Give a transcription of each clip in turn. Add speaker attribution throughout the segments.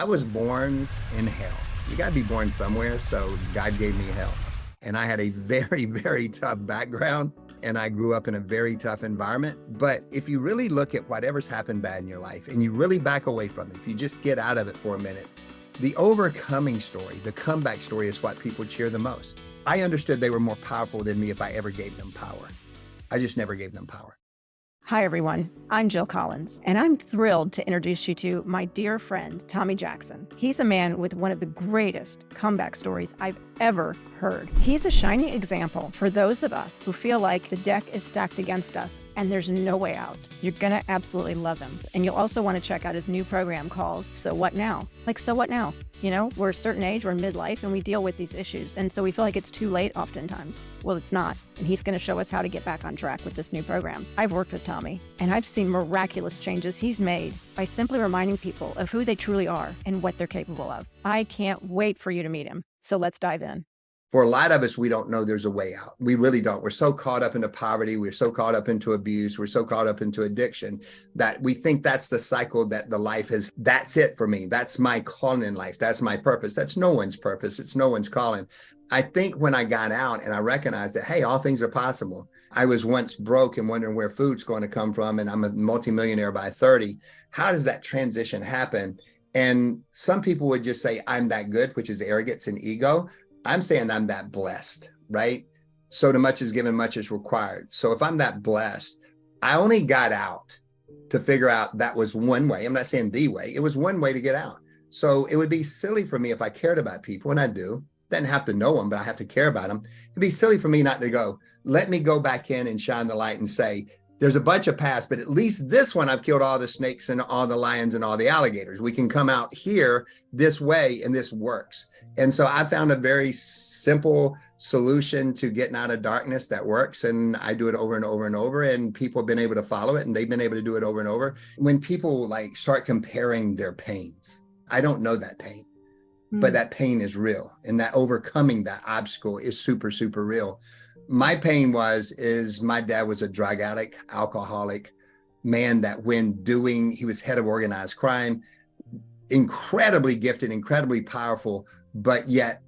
Speaker 1: I was born in hell. You got to be born somewhere. So God gave me hell. And I had a very, very tough background and I grew up in a very tough environment. But if you really look at whatever's happened bad in your life and you really back away from it, if you just get out of it for a minute, the overcoming story, the comeback story is what people cheer the most. I understood they were more powerful than me if I ever gave them power. I just never gave them power.
Speaker 2: Hi, everyone. I'm Jill Collins, and I'm thrilled to introduce you to my dear friend, Tommy Jackson. He's a man with one of the greatest comeback stories I've ever heard. He's a shining example for those of us who feel like the deck is stacked against us and there's no way out. You're going to absolutely love him. And you'll also want to check out his new program called So What Now? Like, so what now? You know, we're a certain age, we're in midlife, and we deal with these issues. And so we feel like it's too late oftentimes. Well, it's not. And he's going to show us how to get back on track with this new program. I've worked with Tommy, and I've seen miraculous changes he's made by simply reminding people of who they truly are and what they're capable of. I can't wait for you to meet him. So let's dive in.
Speaker 1: For a lot of us, we don't know there's a way out. We really don't. We're so caught up into poverty. We're so caught up into abuse. We're so caught up into addiction that we think that's the cycle that the life is. That's it for me. That's my calling in life. That's my purpose. That's no one's purpose. It's no one's calling. I think when I got out and I recognized that, hey, all things are possible. I was once broke and wondering where food's going to come from. And I'm a multimillionaire by 30. How does that transition happen? And some people would just say, I'm that good, which is arrogance and ego. I'm saying I'm that blessed, right? So to much is given, much is required. So if I'm that blessed, I only got out to figure out that was one way. I'm not saying the way. It was one way to get out. So it would be silly for me if I cared about people, and I do. Doesn't have to know them, but I have to care about them. It'd be silly for me not to go, let me go back in and shine the light and say, there's a bunch of past, but at least this one, I've killed all the snakes and all the lions and all the alligators. We can come out here this way and this works. And so I found a very simple solution to getting out of darkness that works. And I do it over and over and over. And people have been able to follow it and they've been able to do it over and over. When people like start comparing their pains, I don't know that pain, but that pain is real. And that overcoming that obstacle is super, super real. My pain is my dad was a drug addict, alcoholic man that he was head of organized crime, incredibly gifted, incredibly powerful, but yet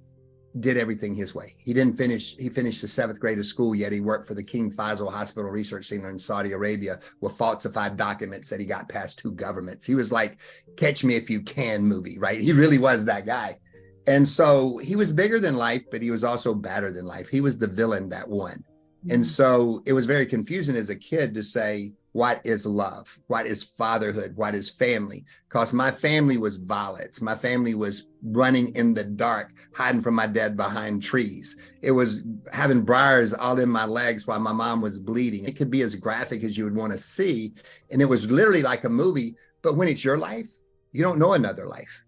Speaker 1: did everything his way. He finished the 7th grade of school, yet he worked for the King Faisal Hospital Research Center in Saudi Arabia with falsified documents that he got past 2 governments. He was like, Catch Me If You Can movie, right? He really was that guy. And so he was bigger than life, but he was also badder than life. He was the villain that won. And so it was very confusing as a kid to say, what is love? What is fatherhood? What is family? Because my family was violence. My family was running in the dark, hiding from my dad behind trees. It was having briars all in my legs while my mom was bleeding. It could be as graphic as you would want to see. And it was literally like a movie. But when it's your life, you don't know another life.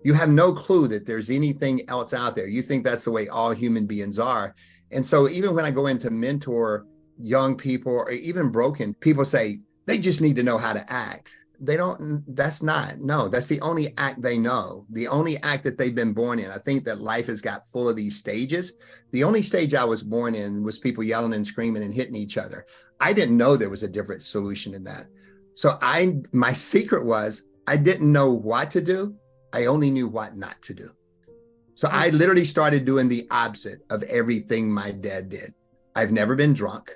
Speaker 1: You have no clue that there's anything else out there. You think that's the way all human beings are. And so even when I go in to mentor young people or even broken people, say they just need to know how to act. That's the only act they know, the only act that they've been born in. I think that life has got full of these stages. The only stage I was born in was people yelling and screaming and hitting each other. I didn't know there was a different solution in that. So my secret was I didn't know what to do. I only knew what not to do. So I literally started doing the opposite of everything my dad did. I've never been drunk.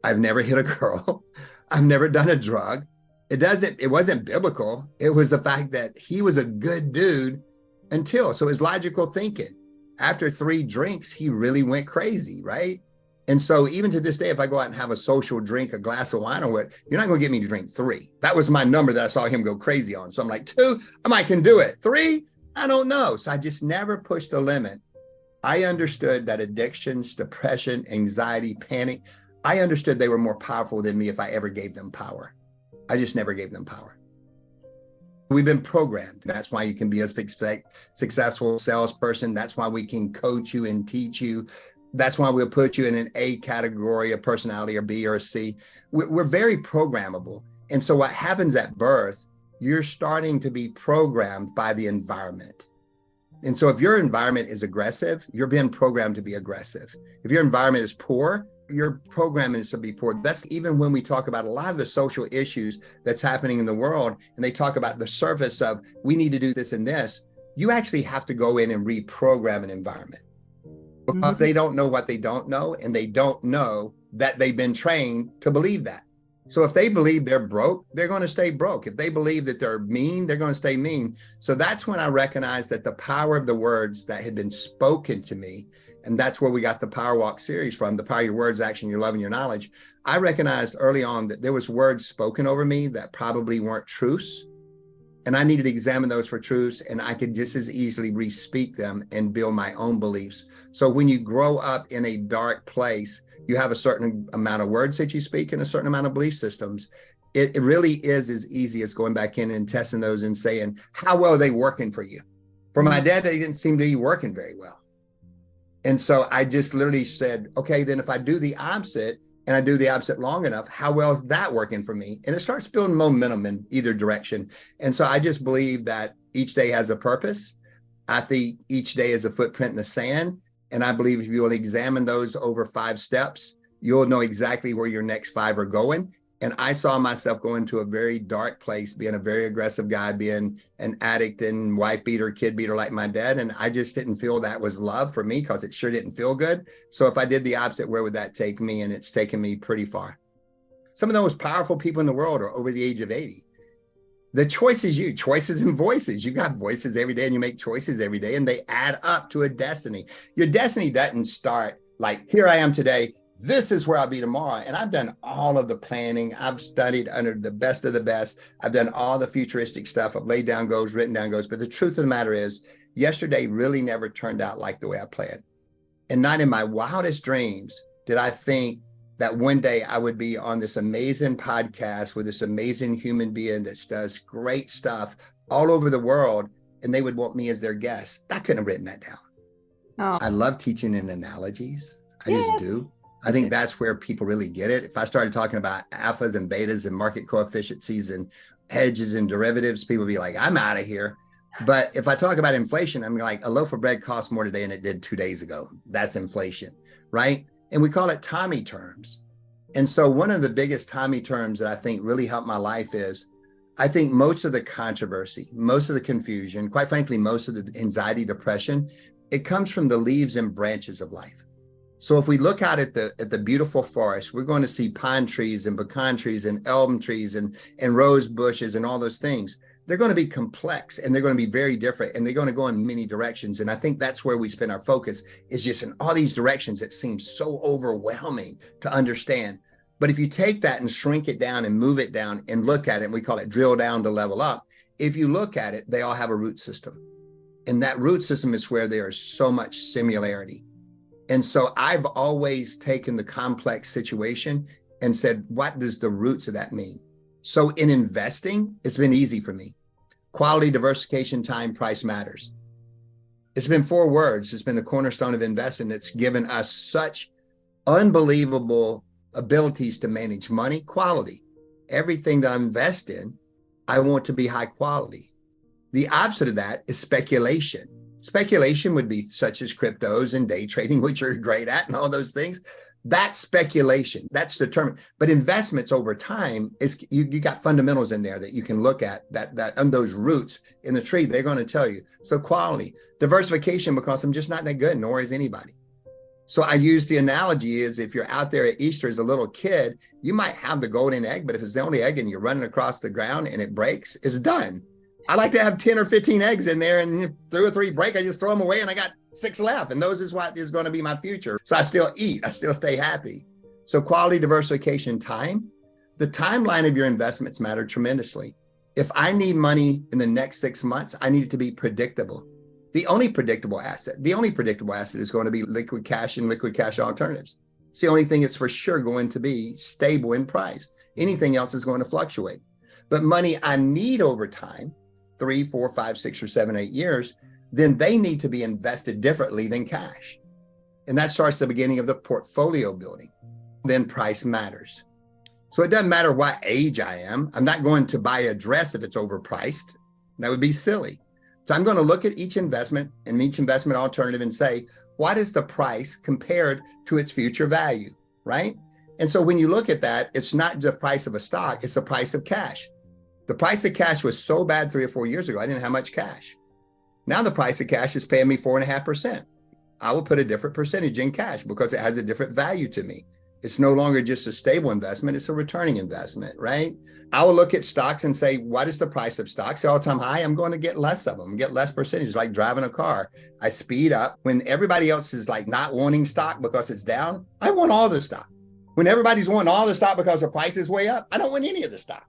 Speaker 1: I've never hit a girl. I've never done a drug. It wasn't biblical. It was the fact that he was a good dude so it's logical thinking. After 3 drinks, he really went crazy, right? And so even to this day, if I go out and have a social drink, a glass of wine or what, you're not going to get me to drink 3. That was my number that I saw him go crazy on. So I'm like, 2, I might can do it. 3, I don't know. So I just never pushed the limit. I understood that addictions, depression, anxiety, panic, I understood they were more powerful than me if I ever gave them power. I just never gave them power. We've been programmed. That's why you can be a successful salesperson. That's why we can coach you and teach you. That's why we'll put you in an A category of personality or B or C. We're very programmable. And so what happens at birth, you're starting to be programmed by the environment. And so if your environment is aggressive, you're being programmed to be aggressive. If your environment is poor, your programming is to be poor. That's even when we talk about a lot of the social issues that's happening in the world, and they talk about the surface of we need to do this and this. You actually have to go in and reprogram an environment because they don't know what they don't know, and they don't know that they've been trained to believe that. So if they believe they're broke, they're going to stay broke. If they believe that they're mean, they're going to stay mean. So that's when I recognized that the power of the words that had been spoken to me, and that's where we got the Power Walk series from, the power of your words, action, your love, and your knowledge. I recognized early on that there was words spoken over me that probably weren't truths. And I needed to examine those for truths, and I could just as easily re-speak them and build my own beliefs. So when you grow up in a dark place, you have a certain amount of words that you speak and a certain amount of belief systems. It really is as easy as going back in and testing those and saying, how well are they working for you? For my dad, they didn't seem to be working very well. And so I just literally said, okay, then if I do the opposite and I do the opposite long enough, how well is that working for me? And it starts building momentum in either direction. And so I just believe that each day has a purpose. I think each day is a footprint in the sand. And I believe if you will examine those over 5 steps, you'll know exactly where your next 5 are going. And I saw myself going to a very dark place, being a very aggressive guy, being an addict and wife beater, kid beater like my dad. And I just didn't feel that was love for me because it sure didn't feel good. So if I did the opposite, where would that take me? And it's taken me pretty far. Some of the most powerful people in the world are over the age of 80. The choice is you, choices and voices. You got voices every day and you make choices every day and they add up to a destiny. Your destiny doesn't start like, here I am today. This is where I'll be tomorrow. And I've done all of the planning. I've studied under the best of the best. I've done all the futuristic stuff. I've laid down goals, written down goals. But the truth of the matter is, yesterday really never turned out like the way I planned. And not in my wildest dreams did I think that one day I would be on this amazing podcast with this amazing human being that does great stuff all over the world, and they would want me as their guest. I couldn't have written that down.
Speaker 2: Oh.
Speaker 1: I love teaching in analogies. I just do. I think that's where people really get it. If I started talking about alphas and betas and market coefficients and hedges and derivatives, people would be like, I'm out of here. But if I talk about inflation, I'm like, a loaf of bread costs more today than it did 2 days ago. That's inflation, right? And we call it Tommy terms. And so one of the biggest Tommy terms that I think really helped my life is, I think most of the controversy, most of the confusion, quite frankly, most of the anxiety, depression, it comes from the leaves and branches of life. So if we look out at the beautiful forest, we're going to see pine trees and pecan trees and elm trees and rose bushes and all those things. They're going to be complex and they're going to be very different and they're going to go in many directions. And I think that's where we spend our focus, is just in all these directions that seem so overwhelming to understand. But if you take that and shrink it down and move it down and look at it, and we call it drill down to level up. If you look at it, they all have a root system. And that root system is where there is so much similarity. And so I've always taken the complex situation and said, what does the roots of that mean? So in investing, it's been easy for me. Quality, diversification, time, price matters. It's been 4 words. It's been the cornerstone of investing that's given us such unbelievable abilities to manage money. Quality. Everything that I invest in, I want to be high quality. The opposite of that is speculation. Speculation would be such as cryptos and day trading, which you're great at, and all those things. That's speculation. That's determined. But investments over time, is you got fundamentals in there that you can look at, that on those roots in the tree, they're going to tell you. So quality, diversification, because I'm just not that good, nor is anybody. So I use the analogy is, if you're out there at Easter as a little kid, you might have the golden egg, but if it's the only egg and you're running across the ground and it breaks, it's done. I like to have 10 or 15 eggs in there, and if 2 or 3 break, I just throw them away and I got 6 left. And those is what is going to be my future. So I still eat, I still stay happy. So quality, diversification, time, the timeline of your investments matter tremendously. If I need money in the next 6 months, I need it to be predictable. The only predictable asset is going to be liquid cash and liquid cash alternatives. It's the only thing that's for sure going to be stable in price. Anything else is going to fluctuate. But money I need over time, 3, 4, 5, 6, or 7, 8 years, then they need to be invested differently than cash. And that starts the beginning of the portfolio building. Then price matters. So it doesn't matter what age I am. I'm not going to buy a dress if it's overpriced. That would be silly. So I'm going to look at each investment and each investment alternative and say, what is the price compared to its future value? right? And so when you look at that, it's not the price of a stock, it's the price of cash. The price of cash was so bad 3 or 4 years ago, I didn't have much cash. Now the price of cash is paying me 4.5%. I will put a different percentage in cash because it has a different value to me. It's no longer just a stable investment, it's a returning investment, right? I will look at stocks and say, what is the price of stocks? All-time high, I'm going to get less of them, get less percentage, like driving a car. I speed up. When everybody else is like not wanting stock because it's down, I want all the stock. When everybody's wanting all the stock because the price is way up, I don't want any of the stock,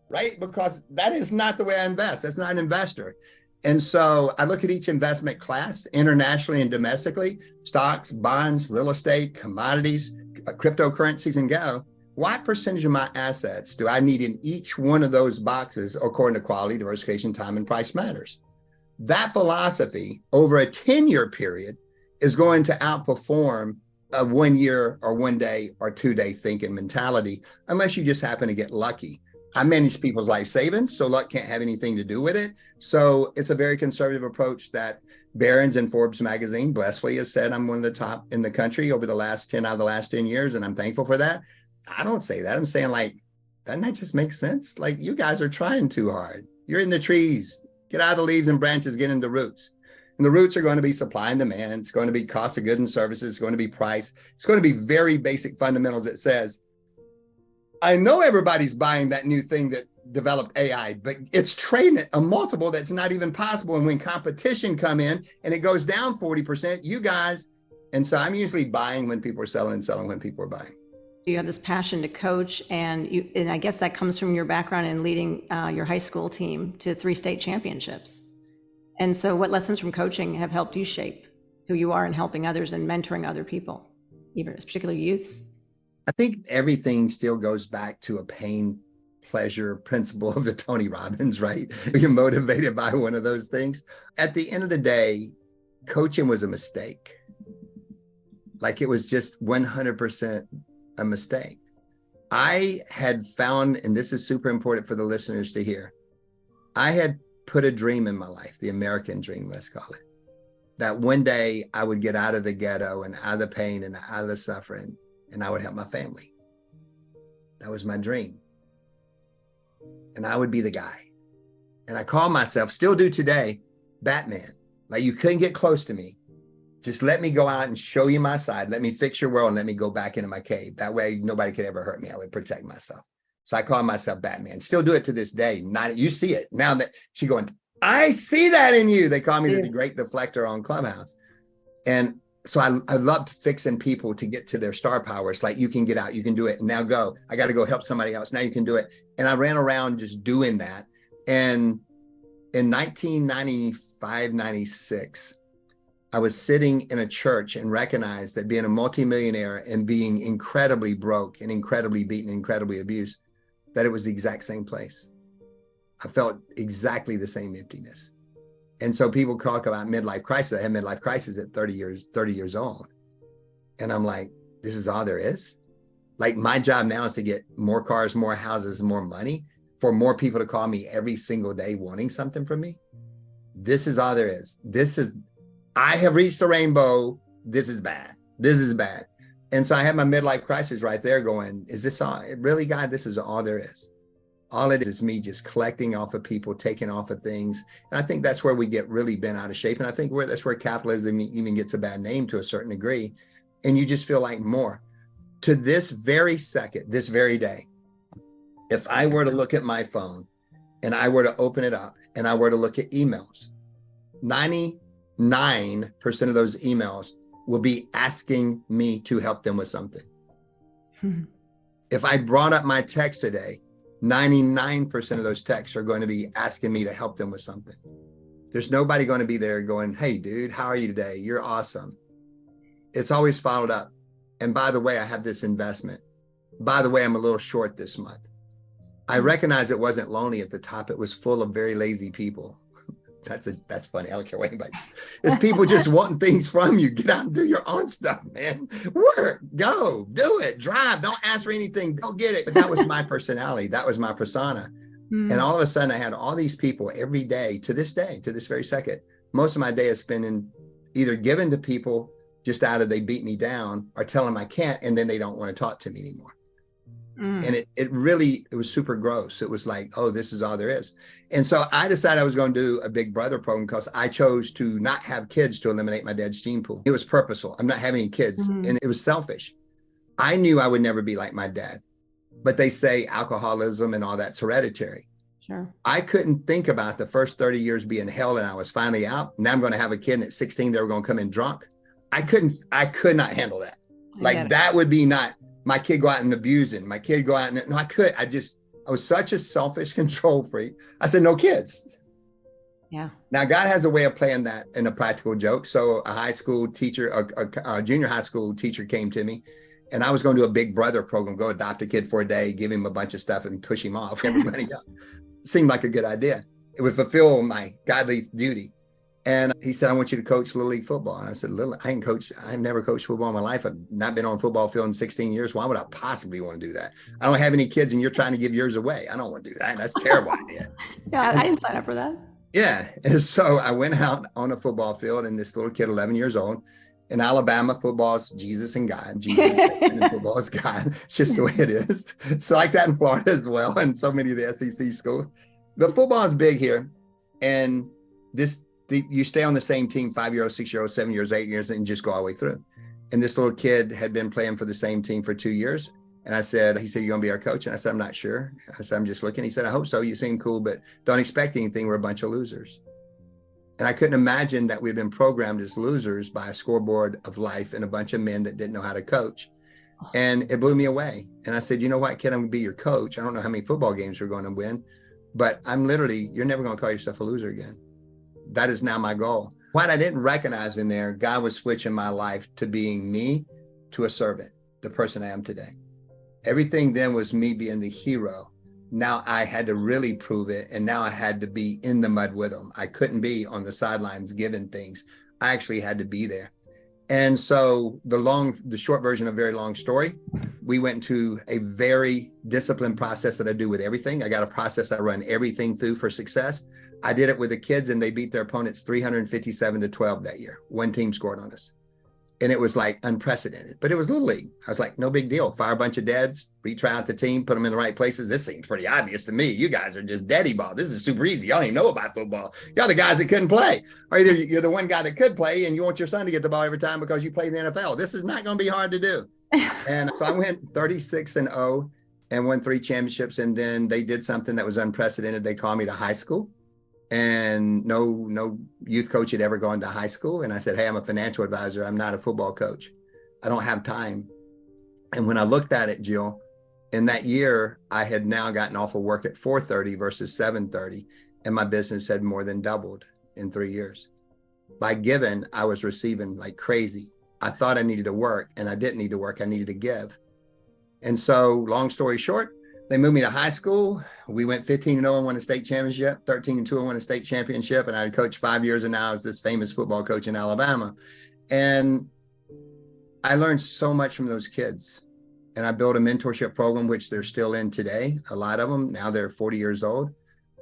Speaker 1: right? Because that is not the way I invest. That's not an investor. And so I look at each investment class internationally and domestically, stocks, bonds, real estate, commodities, cryptocurrencies, and go, what percentage of my assets do I need in each one of those boxes according to quality, diversification, time, and price matters? That philosophy over a 10-year period is going to outperform a 1 year or 1 day or 2 day thinking mentality, unless you just happen to get lucky. I manage people's life savings, so luck can't have anything to do with it. So it's a very conservative approach that Barron's and Forbes magazine blessedly has said I'm one of the top in the country over the last 10 out of the last 10 years. And I'm thankful for that. I don't say that. I'm saying, like, doesn't that just make sense? Like, you guys are trying too hard. You're in the trees. Get out of the leaves and branches, get into roots. And the roots are going to be supply and demand. It's going to be cost of goods and services. It's going to be price. It's going to be very basic fundamentals that says, I know everybody's buying that new thing that developed AI, but it's trading at a multiple that's not even possible. And when competition come in and it goes down 40%, you guys, and so I'm usually buying when people are selling and selling when people are buying.
Speaker 2: You have this passion to coach, and I guess that comes from your background in leading your high school team to 3 state championships. And so what lessons from coaching have helped you shape who you are in helping others and mentoring other people, even particularly youths?
Speaker 1: I think everything still goes back to a pain pleasure principle of the Tony Robbins, right? You're motivated by one of those things. At the end of the day, coaching was a mistake. Like, it was just 100% a mistake. I had found, and this is super important for the listeners to hear, I had put a dream in my life, the American dream, let's call it, that one day I would get out of the ghetto and out of the pain and out of the suffering, and I would help my family. That was my dream. And I would be the guy. And I call myself, still do today, Batman. Like, you couldn't get close to me. Just let me go out and show you my side. Let me fix your world and let me go back into my cave. That way nobody could ever hurt me. I would protect myself. So I call myself Batman. Still do it to this day. Not, you see it. Now that she's going, I see that in you. They call me the great deflector on Clubhouse. And so I loved fixing people to get to their star power. It's like, you can get out, you can do it. And now go. I got to go help somebody else. Now you can do it. And I ran around just doing that. And in 1995, 96, I was sitting in a church and recognized that being a multimillionaire and being incredibly broke and incredibly beaten, incredibly abused, that it was the exact same place. I felt exactly the same emptiness. And so people talk about midlife crisis. I had midlife crisis at 30 years old. And I'm like, this is all there is? Like, my job now is to get more cars, more houses, more money for more people to call me every single day wanting something from me. This is all there is. I have reached the rainbow. This is bad. This is bad. And so I had my midlife crisis right there going, is this all, really, God, this is all there is? All it is me just collecting off of people, taking off of things. And I think that's where we get really bent out of shape. And I think that's where capitalism even gets a bad name to a certain degree. And you just feel like more. To this very second, this very day, if I were to look at my phone and I were to open it up and I were to look at emails, 99% of those emails will be asking me to help them with something. If I brought up my text today, 99% of those texts are going to be asking me to help them with something. There's nobody going to be there going, hey, dude, how are you today? You're awesome. It's always followed up. And by the way, I have this investment. By the way, I'm a little short this month. I recognize it wasn't lonely at the top. It was full of very lazy people. That's funny. I don't care what anybody says. It's people just wanting things from you. Get out and do your own stuff, man. Work, go, do it, drive. Don't ask for anything. Go get it. But that was my personality. That was my persona. And all of a sudden I had all these people every day, to this very second. Most of my day is spent in either giving to people just out of they beat me down or tell them I can't, and then they don't want to talk to me anymore. And it was super gross. It was like, oh, this is all there is. And so I decided I was going to do a Big Brother program because I chose to not have kids to eliminate my dad's gene pool. It was purposeful. I'm not having any kids. And it was selfish. I knew I would never be like my dad, but they say alcoholism and all that's hereditary.
Speaker 2: Sure.
Speaker 1: I couldn't think about the first 30 years being hell and I was finally out. Now I'm going to have a kid, and at 16, they were going to come in drunk. I could not handle that. Like that would be not my kid go out and abusing, my kid go out and no, I was such a selfish control freak. I said, no kids.
Speaker 2: Yeah.
Speaker 1: Now God has a way of playing that in a practical joke. So a high school teacher, a junior high school teacher came to me, and I was going to do a Big Brother program, go adopt a kid for a day, give him a bunch of stuff and push him off. Everybody else. Seemed like a good idea. It would fulfill my godly duty. And he said, I want you to coach Little League football. And I said, I've never coached football in my life. I've not been on a football field in 16 years. Why would I possibly want to do that? I don't have any kids and you're trying to give yours away. I don't want to do that. That's a terrible idea.
Speaker 2: Yeah, I didn't sign up for that.
Speaker 1: Yeah. And so I went out on a football field, and this little kid, 11 years old, in Alabama, football is Jesus and God. Jesus and football is God. It's just the way it is. It's like that in Florida as well, and so many of the SEC schools. But football is big here. And you stay on the same team, 5-year-old, 6-year-old, 7 years, 8 years, and just go all the way through. And this little kid had been playing for the same team for 2 years. And he said, you're going to be our coach? And I said, I'm not sure. I said, I'm just looking. He said, I hope so. You seem cool, but don't expect anything. We're a bunch of losers. And I couldn't imagine that we'd been programmed as losers by a scoreboard of life and a bunch of men that didn't know how to coach. And it blew me away. And I said, you know what, kid, I'm going to be your coach. I don't know how many football games we're going to win, but you're never going to call yourself a loser again. That is now my goal. What I didn't recognize in there, God was switching my life to being me to a servant, the person I am today. Everything then was me being the hero. Now I had to really prove it. And now I had to be in the mud with them. I couldn't be on the sidelines giving things. I actually had to be there. And so the short version of a very long story, we went into a very disciplined process that I do with everything. I got a process I run everything through for success. I did it with the kids, and they beat their opponents 357-12 that year. One team scored on us. And it was like unprecedented, but it was Little League. I was like, no big deal. Fire a bunch of dads, retry out the team, put them in the right places. This seems pretty obvious to me. You guys are just daddy ball. This is super easy. Y'all don't even know about football. Y'all the guys that couldn't play. Or either you're the one guy that could play and you want your son to get the ball every time because you played in the NFL. This is not going to be hard to do. And so I went 36-0 and won 3 championships. And then they did something that was unprecedented. They called me to high school. And no youth coach had ever gone to high school. And I said, hey, I'm a financial advisor. I'm not a football coach. I don't have time. And when I looked at it, Jill, in that year, I had now gotten off of work at 4:30 versus 7:30. And my business had more than doubled in 3 years. By giving, I was receiving like crazy. I thought I needed to work, and I didn't need to work. I needed to give. And so long story short, they moved me to high school. We went 15-0 and won a state championship, 13-2 and won a state championship. And I had coached 5 years, and now I was this famous football coach in Alabama. And I learned so much from those kids. And I built a mentorship program, which they're still in today. A lot of them, now they're 40 years old.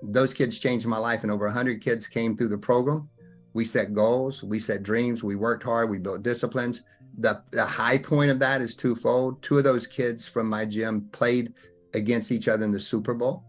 Speaker 1: Those kids changed my life, and over 100 kids came through the program. We set goals, we set dreams, we worked hard, we built disciplines. The high point of that is twofold. 2 of those kids from my gym played against each other in the Super Bowl.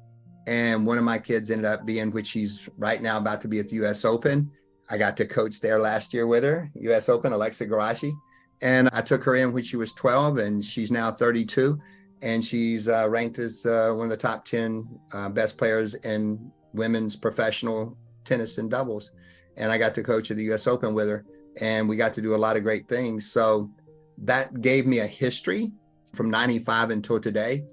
Speaker 1: And one of my kids ended up being, which she's right now about to be at the US Open. I got to coach there last year with her, US Open, Alexa Garashi. And I took her in when she was 12, and she's now 32. And she's ranked as one of the top 10 best players in women's professional tennis and doubles. And I got to coach at the US Open with her, and we got to do a lot of great things. So that gave me a history from 95 until today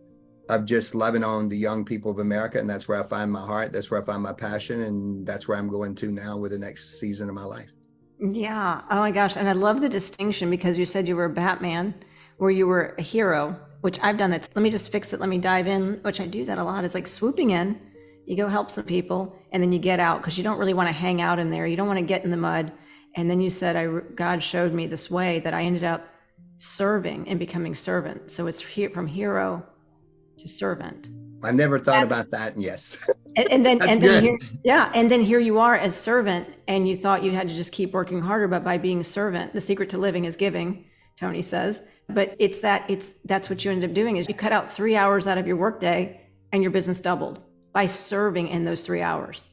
Speaker 1: of just loving on the young people of America. And that's where I find my heart. That's where I find my passion. And that's where I'm going to now with the next season of my life.
Speaker 2: Yeah. Oh my gosh. And I love the distinction, because you said you were a Batman, where you were a hero, which I've done that. Let me just fix it. Let me dive in, which I do that a lot. It's like swooping in, you go help some people, and then you get out, because you don't really want to hang out in there. You don't want to get in the mud. And then you said, God showed me this way that I ended up serving and becoming servant. So it's from hero to servant.
Speaker 1: I never thought about that. And yes,
Speaker 2: And then,
Speaker 1: that's
Speaker 2: and then
Speaker 1: good.
Speaker 2: here, yeah. And then here you are as servant, and you thought you had to just keep working harder, but by being a servant, the secret to living is giving, Tony says. But that's what you ended up doing is you cut out 3 hours out of your workday and your business doubled by serving in those 3 hours.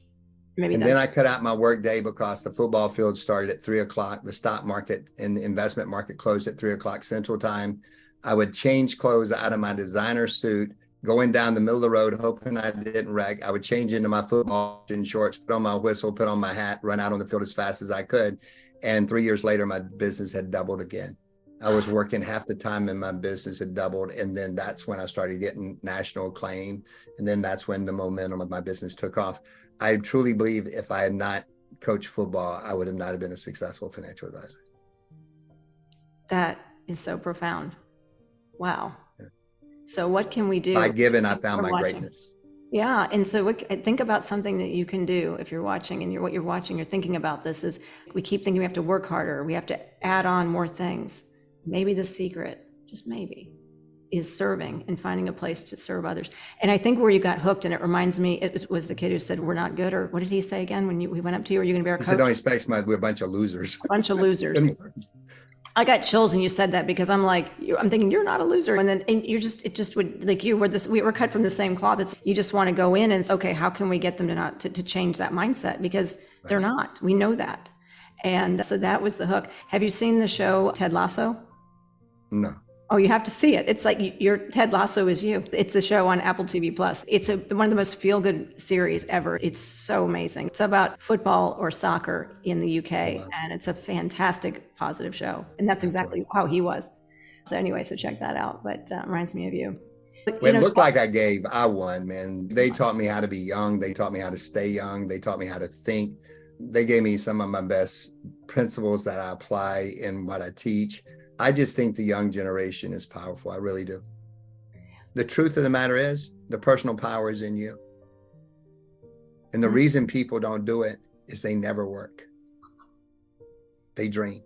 Speaker 2: Maybe
Speaker 1: And then I cut out my work day because the football field started at 3 o'clock. The stock market and the investment market closed at 3 o'clock Central Time. I would change clothes out of my designer suit, going down the middle of the road, hoping I didn't wreck. I would change into my football shorts, put on my whistle, put on my hat, run out on the field as fast as I could. And 3 years later, my business had doubled again. I was working half the time and my business had doubled. And then that's when I started getting national acclaim. And then that's when the momentum of my business took off. I truly believe if I had not coached football, I would have not have been a successful financial advisor.
Speaker 2: That is so profound. Wow. Yeah. So what can we do?
Speaker 1: By giving, I found my greatness.
Speaker 2: Yeah. And so think about something that you can do if you're watching and what you're watching, you're thinking about this is we keep thinking we have to work harder. We have to add on more things. Maybe the secret, just maybe, is serving and finding a place to serve others. And I think where you got hooked, and it reminds me, it was the kid who said, we're not good, or what did he say again when we went up to you? Are you going to be our coach?
Speaker 1: He said, don't expect much, we're a bunch of losers.
Speaker 2: A bunch of losers. I got chills when you said that because I'm thinking you're not a loser. And then we were cut from the same cloth. It's, you just want to go in and say, okay, how can we get them to change that mindset? Because they're not, we know that. And so that was the hook. Have you seen the show Ted Lasso?
Speaker 1: No.
Speaker 2: Oh, you have to see it. It's like your Ted Lasso is you. It's a show on Apple TV Plus. It's one of the most feel-good series ever. It's so amazing. It's about football or soccer in the UK, and it's a fantastic, positive show. And that's exactly how he was. So anyway, so check that out. But reminds me of you.
Speaker 1: Well, it looked like I won, man. They taught me how to be young. They taught me how to stay young. They taught me how to think. They gave me some of my best principles that I apply in what I teach. I just think the young generation is powerful. I really do. The truth of the matter is the personal power is in you. And the reason people don't do it is they never work. They dream.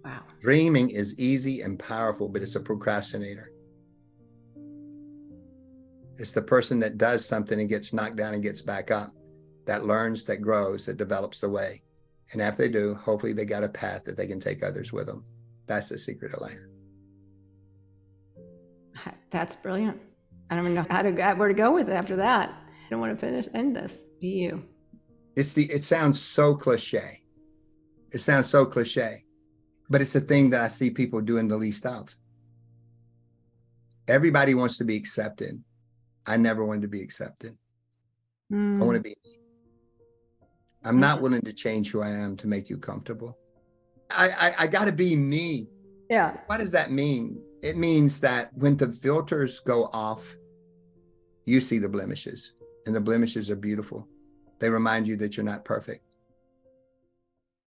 Speaker 2: Wow.
Speaker 1: Dreaming is easy and powerful, but it's a procrastinator. It's the person that does something and gets knocked down and gets back up, that learns, that grows, that develops the way. And after they do, hopefully they got a path that they can take others with them. That's the secret of life.
Speaker 2: That's brilliant. I don't even know where to go with it after that. I don't want to end this. Be you.
Speaker 1: It sounds so cliche. It sounds so cliche, but it's the thing that I see people doing the least of. Everybody wants to be accepted. I never wanted to be accepted. I want to be me. I'm not willing to change who I am to make you comfortable. I got to be me.
Speaker 2: Yeah.
Speaker 1: What does that mean? It means that when the filters go off, you see the blemishes, and the blemishes are beautiful. They remind you that you're not perfect.